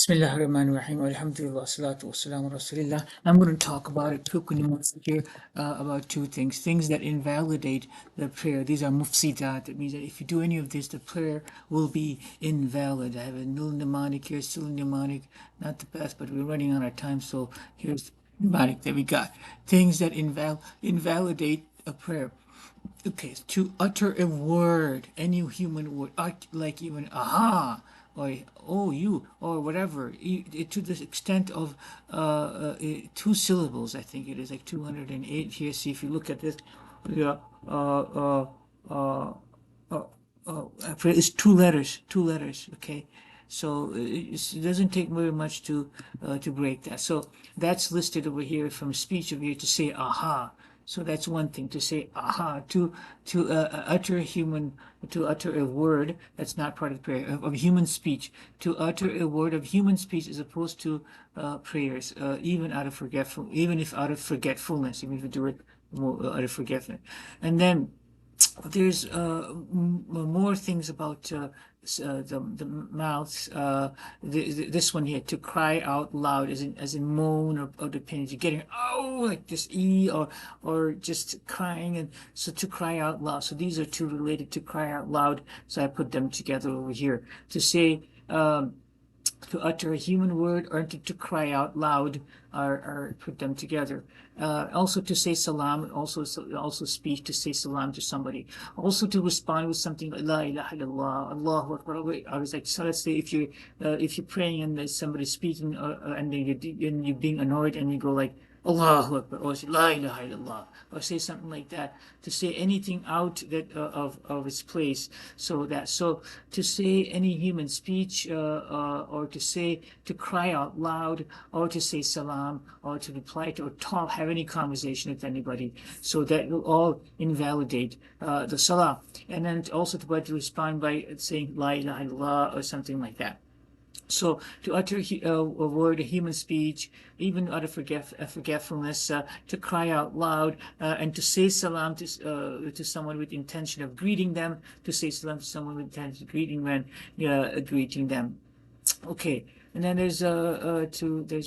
Bismillahirrahmanirrahim. Alhamdulillah, salatu wassalamu ala rasulillah. I'm going to talk about it quickly here about two things. Things that invalidate the prayer. These are mufsidat. That means that if you do any of this, the prayer will be invalid. I have a null mnemonic here, still mnemonic. Not the best, but we're running out of time, so here's the mnemonic that we got. Things that invalidate a prayer. Okay, to utter a word, any human word, like even aha, or oh you, or whatever, to the extent of 2 syllables. I think it is like 208 here. See if you look at this. Yeah, uh, uh, it's 2 letters, 2 letters. Okay, so it doesn't take very much to break that. So that's listed over here from speech over here to say aha. So that's one thing, to say aha, to utter a word that's not part of the prayer of human speech, to utter a word of human speech as opposed to prayers, even if out of forgetfulness, even if you do it out of forgetfulness. And then there's more things about the mouth. This one here, to cry out loud, as in moan or the pain. You're getting like this or just crying, and so to cry out loud. So these are two related to cry out loud. So I put them together over here to say. To utter a human word or to cry out loud are put them together. Also to say salam, also speech, to say salam to somebody. Also to respond with something like la ilaha illallah, Allahu Akbar. I was like, so let's say if you're praying and there's somebody speaking and you're being annoyed and you go like Allahu Akbar, or say La ilaha illallah, or say something like that, to say anything out that of its place. So to say any human speech, or to cry out loud, or to say salam, or to reply to, or talk, have any conversation with anybody. So that will all invalidate the salah. And then also to respond by saying La ilaha illallah or something like that. So to utter a word, a human speech, even out of forgetfulness, to cry out loud, and to say salam to someone with intention of greeting them, to say salam to someone with intention of greeting them. Okay, and then there's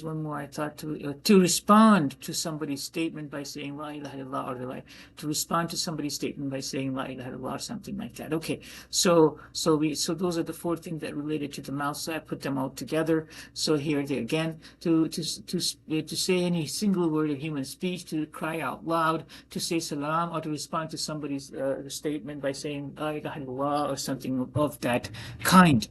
one more. I thought to respond to somebody's statement by saying La ilaha illallah, or to respond to somebody's statement by saying La ilaha illallah, or something like that. Okay, so those are the 4 things that related to the mouth. So I put them all together. So here they again, to say any single word of human speech, to cry out loud, to say salam, or to respond to somebody's statement by saying La ilaha illallah, or something of that kind.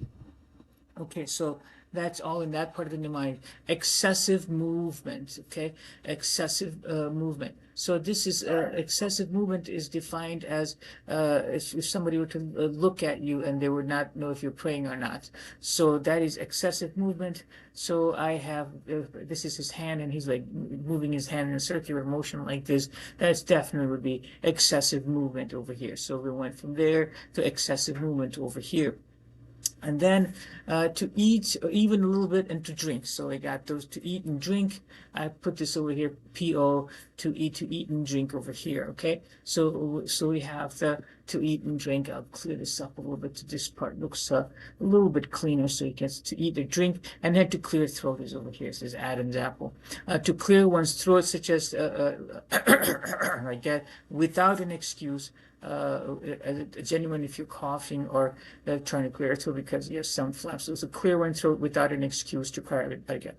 Okay, so that's all in that part of the mind. Excessive movement, okay? Excessive movement. So this is excessive movement is defined as if somebody were to look at you and they would not know if you're praying or not. So that is excessive movement. So I have this is his hand, and he's like moving his hand in a circular motion like this. That's definitely would be excessive movement over here. So we went from there to excessive movement over here. And then to eat, even a little bit, and to drink. So I got those, to eat and drink. I put this over here, PO, to eat and drink over here. Okay, so we have the to eat and drink. I'll clear this up a little bit. So this part looks a little bit cleaner. So it gets to eat or drink, and then to clear throat is over here. It says Adam's apple. To clear one's throat, such as like that, without an excuse. Genuine if you're coughing or trying to clear a throat because you have some flaps. So it's a clear one throat without an excuse to clear it again.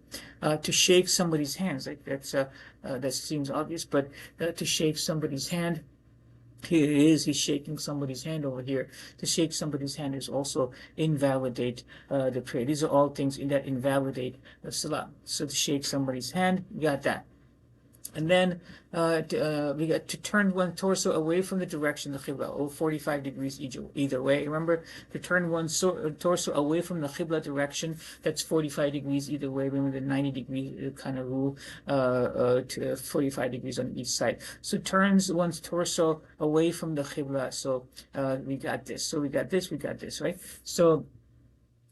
To shake somebody's hands, like that seems obvious, but to shake somebody's hand. Here it is, he's shaking somebody's hand over here. To shake somebody's hand is also invalidate the prayer. These are all things that invalidate the salah. So to shake somebody's hand, you got that. And then we got to turn one torso away from the direction of the Qibla, 45 degrees either way. Remember, to turn one torso away from the Qibla direction, that's 45 degrees either way. Remember the 90-degree kind of rule, to 45 degrees on each side. So turns one's torso away from the Qibla. So we got this. So we got this, right? So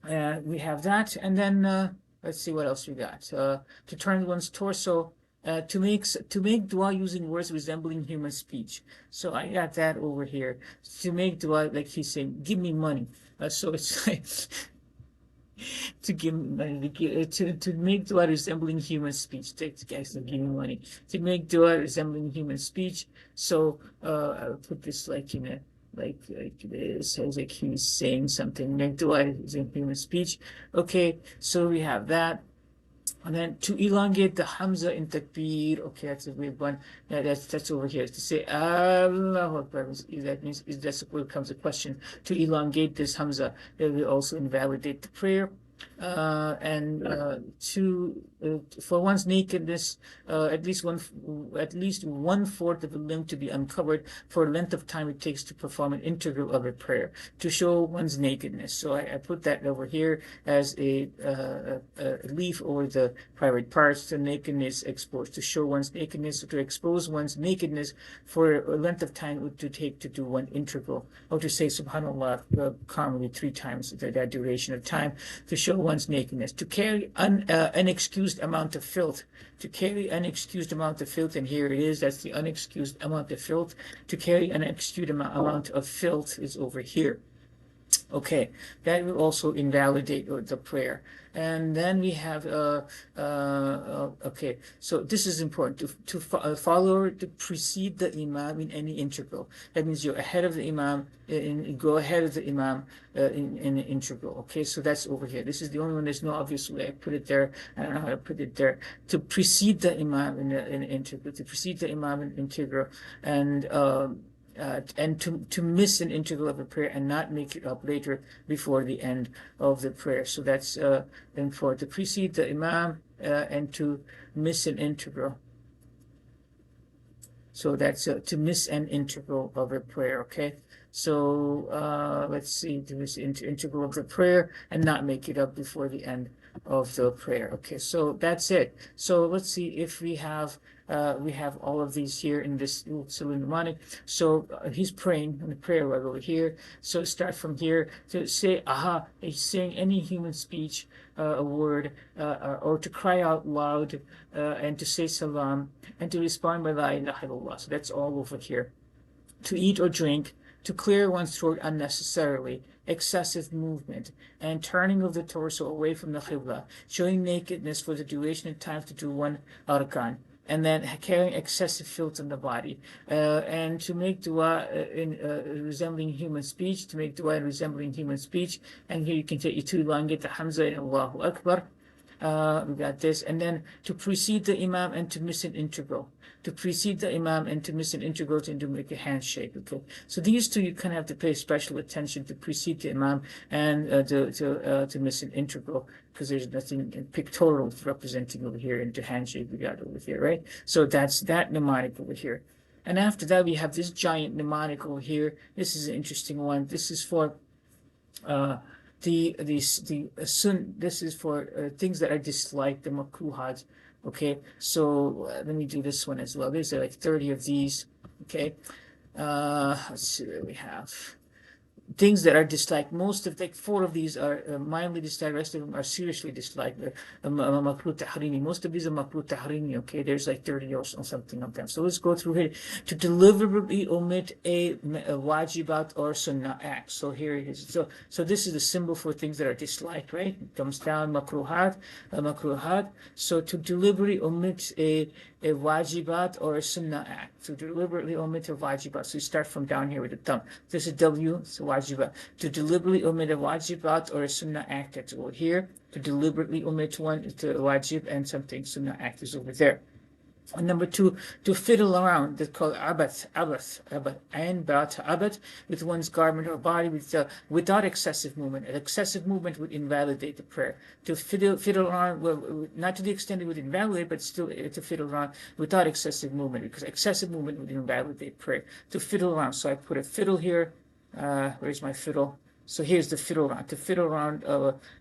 we have that. And then let's see what else we got. To turn one's torso to make dua using words resembling human speech. So I got that over here. To make dua, like he's saying, give me money. So it's like to give money, to make dua resembling human speech. Take guys to give me money to make dua resembling human speech. So I'll put this like in a like it sounds like he's saying something. Make dua in human speech. Okay, so we have that. And then to elongate the Hamza in Takbir, okay, that's a weird one. Yeah, that's over here. To say Allahu Akbar, that means that's where comes a question. To elongate this Hamza, it will also invalidate the prayer. And for one's nakedness, at least one fourth of the limb to be uncovered for a length of time it takes to perform an integral of a prayer to show one's nakedness. So I put that over here as a leaf over the private parts. The nakedness exposed, to show one's nakedness, to expose one's nakedness for a length of time it would take to do one integral, or to say Subhanallah calmly 3 times that duration of time, to show one's nakedness, to carry unexcused amount of filth, and here it is, that's the unexcused amount of filth. To carry unexcused amount of filth is over here. Okay, that will also invalidate the prayer. And then we have okay, so this is important to follow, to precede the imam in any integral. That means you're ahead of the imam, go ahead of the imam in an integral. Okay, so that's over here. This is the only one. There's no obvious way I put it there. I don't know how to put it there. To precede the imam in an integral, to precede the imam in integral, and to miss an integral of a prayer and not make it up later before the end of the prayer. So that's then for to precede the imam and to miss an integral. So that's to miss an integral of a prayer. Okay, so let's see, to miss integral of the prayer and not make it up before the end of the prayer. Okay, so that's it. So let's see if we have all of these here in this MNEMONIC. So he's praying in the prayer right over here. So start from here to say aha. He's saying any human speech, a word, or to cry out loud, and to say salam, and to respond by la ilaha illallah. So that's all over here. To eat or drink, to clear one's throat unnecessarily, excessive movement, and turning of the torso away from the qibla, showing nakedness for the duration of time to do one arkan, and then carrying excessive filth on the body, and to make dua in resembling human speech, and here you can take to elongate the Hamza in Allahu Akbar. We got this, and then to precede the imam and to miss an integral. To precede the imam and to miss an integral and to make a handshake. Okay, so these two you kind of have to pay special attention, to precede the imam and to miss an integral, because there's nothing pictorial representing over here, and to handshake we got over here, right? So that's that mnemonic over here. And after that we have this giant mnemonic over here. This is an interesting one. This is for this is for things that are disliked, the makruhaat. Okay, so let me do this one as well. There's like 30 of these. Okay, let's see what we have. Things that are disliked. Most of, like 4 of these are mildly disliked. The rest of them are seriously disliked. Makruh tahrimi. Most of these are makruh tahrimi. Okay, there's like 30 or something of them. So let's go through here. To deliberately omit a wajibat or sunnah act. So here it is. So this is the symbol for things that are disliked, right? It comes down makruhat. So to deliberately omit a wajibat or a sunnah act. To deliberately omit a wajibat. So you start from down here with the thumb. This is W, so wajibat. To deliberately omit a wajibat or a sunnah act, that's over here. To deliberately omit one, to wajib, and something sunnah act is over there. And number 2, to fiddle around, that's called abath, and abath, with one's garment or body without excessive movement. An excessive movement would invalidate the prayer. To fiddle around, well, not to the extent it would invalidate, but still to fiddle around without excessive movement, because excessive movement would invalidate prayer. To fiddle around, so I put a fiddle here. Where's my fiddle? So here's the fiddle round. To fiddle around,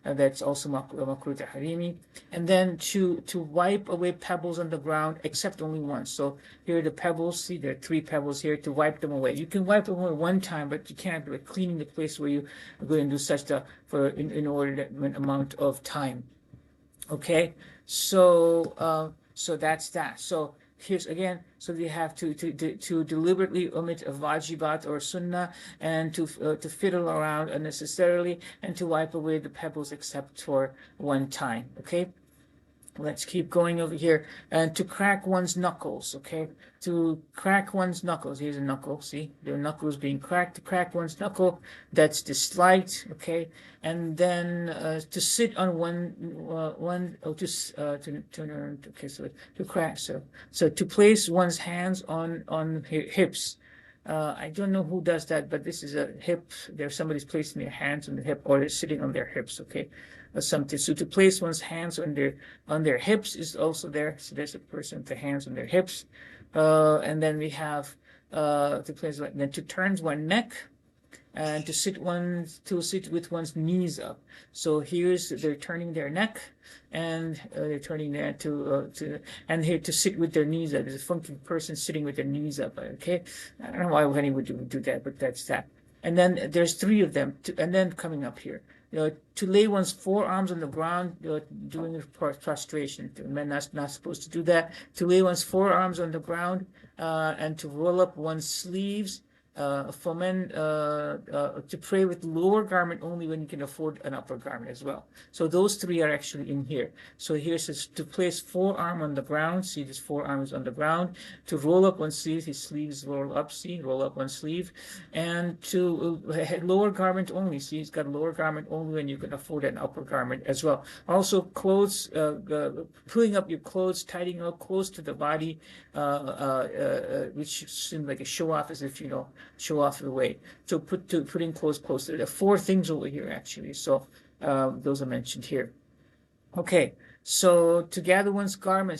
that's also makruh tahrimi. And then to wipe away pebbles on the ground, except only once. So here are the pebbles. See, there are 3 pebbles here. To wipe them away, you can wipe them away one time, but you can't do it. Cleaning the place where you are going to do sajda for in order amount of time. Okay, so so that's that. So here's again, so they have to deliberately omit a vajibat or sunnah, and to fiddle around unnecessarily, and to wipe away the pebbles except for one time. Okay, let's keep going over here. And to crack one's knuckles. Okay, to crack one's knuckles. Here's a knuckle. See, the knuckle is being cracked. To crack one's knuckle, that's disliked. Okay, and then to sit on okay, so to crack, so to place one's hands on hips. I don't know who does that, but this is a hip. There's somebody's placing their hands on the hip, or they're sitting on their hips. Okay, or something. So to place one's hands on their hips is also there. So there's a person with the hands on their hips, and then we have to place, then to turn one neck, and to sit with one's knees up. So here's, they're turning their neck, and they're turning there and here to sit with their knees up. There's a funky person sitting with their knees up. Okay, I don't know why anyone would do that, but that's that. And then there's three of them, and then coming up here, to lay one's forearms on the ground, doing prostration. Men not supposed to do that. To lay one's forearms on the ground, and to roll up one's sleeves. For men, to pray with lower garment only when you can afford an upper garment as well. So those three are actually in here. So here it says to place forearm on the ground. See, this forearm is on the ground. To roll up one sleeve, his sleeves roll up. See, roll up one sleeve. And to lower garment only. See, he's got a lower garment only when you can afford an upper garment as well. Also, clothes, pulling up your clothes, tidying up close to the body, which seems like a show off, as if show off the weight. So putting clothes close. There are four things over here actually. So those are mentioned here. Okay, so to gather one's garment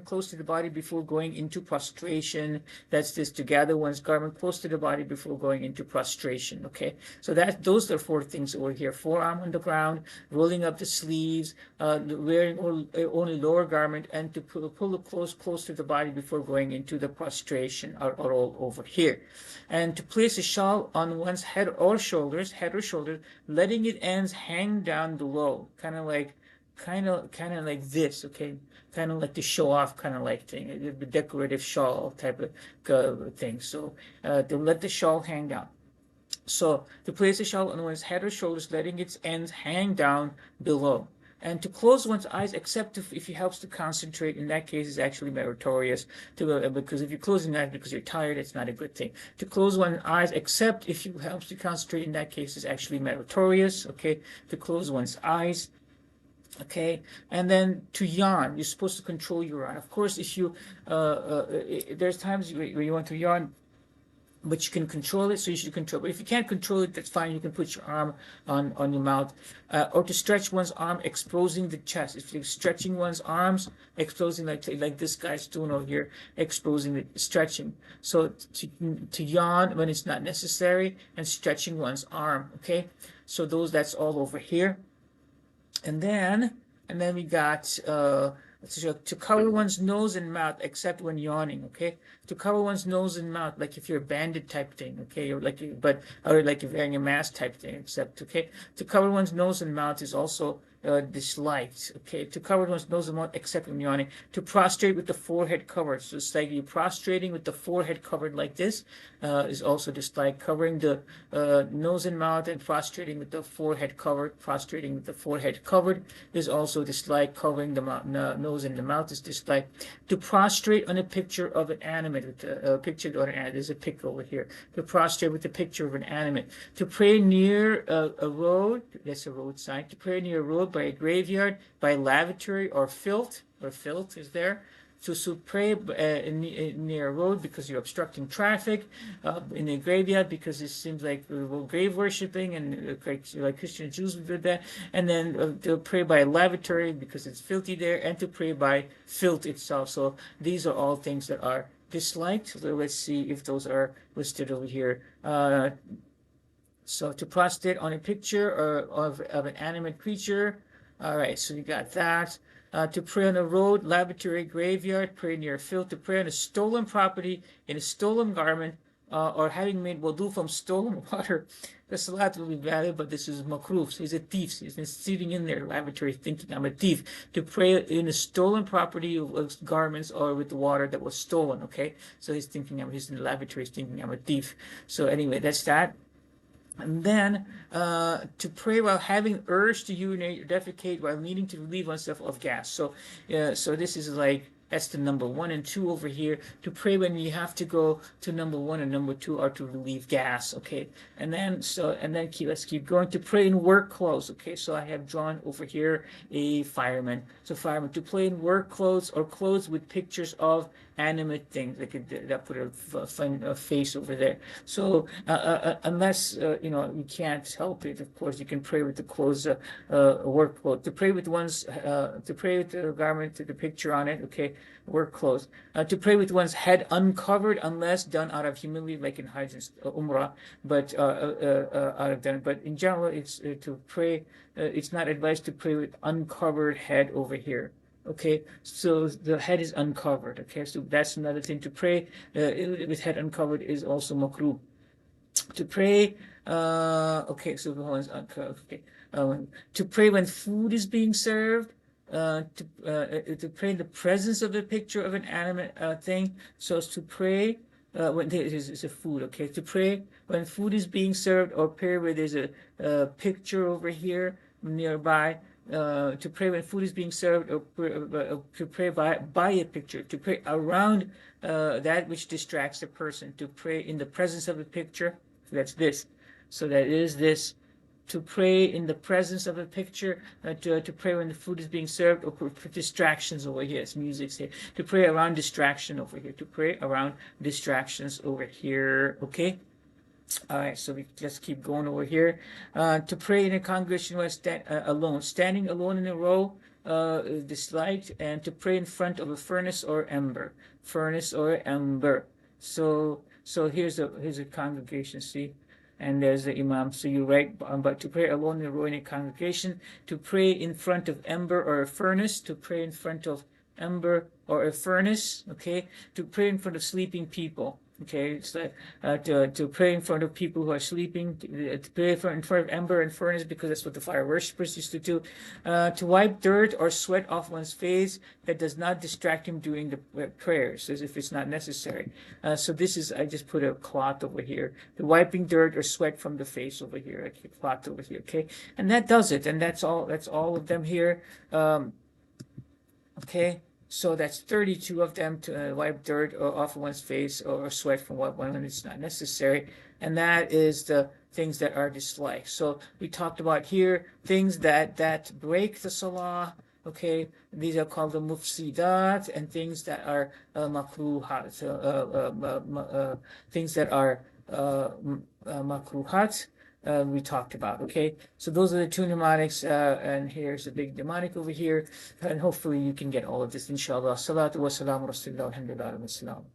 close to the body before going into prostration. That's this, to gather one's garment close to the body before going into prostration. Okay, so those are four things over here: forearm on the ground, rolling up the sleeves, wearing only lower garment, and to pull the clothes close to the body before going into the prostration are all over here. And to place a shawl on one's head or shoulders, letting its ends hang down below, kind of like this. Okay, kind of like the show off kind of like thing, the decorative shawl type of thing. So to let the shawl hang down. So to place a shawl on one's head or shoulders, letting its ends hang down below. And to close one's eyes, except if it helps to concentrate. In that case, is actually meritorious. Because if you close your eyes because you're tired, it's not a good thing. To close one's eyes, except if it helps to concentrate, in that case, is actually meritorious. Okay, to close one's eyes. Okay, and then to yawn, you're supposed to control your yawn. Of course, if you there's times where you want to yawn, but you can control it, so you should control it. But if you can't control it, that's fine. You can put your arm on your mouth, or to stretch one's arm, exposing the chest. If you're stretching one's arms, exposing like this guy's doing over here, stretching. So to yawn when it's not necessary, and stretching one's arm. Okay, so that's all over here. And then we got to cover one's nose and mouth except when yawning. Okay, to cover one's nose and mouth, like if you're a bandit type thing. Okay, or like you're wearing a mask type thing. Except, okay, to cover one's nose and mouth is also disliked. Okay, to cover one's nose and mouth except when yawning. To prostrate with the forehead covered. So it's like you're prostrating with the forehead covered like this is also disliked. Covering the nose and mouth and prostrating with the forehead covered. Prostrating with the forehead covered is also disliked. Covering the nose and the mouth is disliked. To prostrate on a picture of an animate, with a picture of an animate. There's a pic over here. To prostrate with the picture of an animate. To pray near a road. That's a road sign. To pray near a road, by a graveyard, by a lavatory, or filth is there. So pray near a road because you're obstructing traffic, in a graveyard because it seems like grave worshipping, and like Christian Jews would do that. And then to pray by a lavatory because it's filthy there, and to pray by filth itself. So these are all things that are disliked. So let's see if those are listed over here. So to prostrate on a picture of an animate creature. All right, so you got that. To pray on a road, lavatory, graveyard, pray near a field. To pray on a stolen property, in a stolen garment, or having made wudu from stolen water, the salat will be valid, but this is makruh. So he's a thief. He's been sitting in their lavatory thinking, I'm a thief. To pray in a stolen property of garments or with the water that was stolen, okay? So he's thinking, he's in the lavatory thinking, I'm a thief. So anyway, that's that. And then to pray while having urge to urinate or defecate while needing to relieve oneself of gas. So so this is like, that's the number 1 and 2 over here. To pray when you have to go to number 1 and number 2 are to relieve gas, okay? And then let's keep going. To pray in work clothes, okay? So I have drawn over here a fireman. So fireman, to pray in work clothes or clothes with pictures of animate things. They could put a face over there. So unless you can't help it, of course you can pray with the clothes, work clothes. To pray with the garment with the picture on it, okay, work clothes. To pray with one's head uncovered unless done out of humility, like in Hajj and Umrah, but but in general, it's to pray. It's not advised to pray with uncovered head over here. Okay, so the head is uncovered. Okay, so that's another thing. To pray with head uncovered is also makruh. To pray, okay, so the one's uncovered. Okay, to pray when food is being served. To pray in the presence of the picture of an animate thing. So as to pray when there is a food. Okay, to pray when food is being served, or pray where there's a picture over here nearby. To pray when food is being served, or to pray by a picture. To pray around that which distracts the person. To pray in the presence of a picture. So that's this. So that is this. To pray in the presence of a picture, to pray when the food is being served, or for distractions over here. It's music's here. To pray around distraction over here. To pray around distractions over here. Okay. All right, so we just keep going over here. To pray in a congregation while alone, standing alone in a row, disliked, and to pray in front of a furnace or ember. So here's a congregation. See, and there's the imam. So you write, but to pray alone in a row in a congregation, to pray in front of ember or a furnace, to pray in front of ember or a furnace. Okay, to pray in front of sleeping people. Okay, it's like to pray in front of people who are sleeping, to pray in front of ember and furnace, because that's what the fire worshippers used to do. To wipe dirt or sweat off one's face that does not distract him during the prayers, as if it's not necessary. So this is, I just put a cloth over here. The wiping dirt or sweat from the face over here, a cloth over here. Okay, and that does it, and that's all. That's all of them here. Okay. So that's 32 of them, to wipe dirt off of one's face or sweat from one when it's not necessary. And that is the things that are disliked. So we talked about here things that break the salah. Okay, these are called the mufsidat, and things that are makruhat, things that are makruhat. We talked about. Okay, so those are the 2 mnemonics, and here's a big mnemonic over here, and hopefully you can get all of this, inshallah. Salatu wa salamu rasulillah, alhamdulillah, wa salam.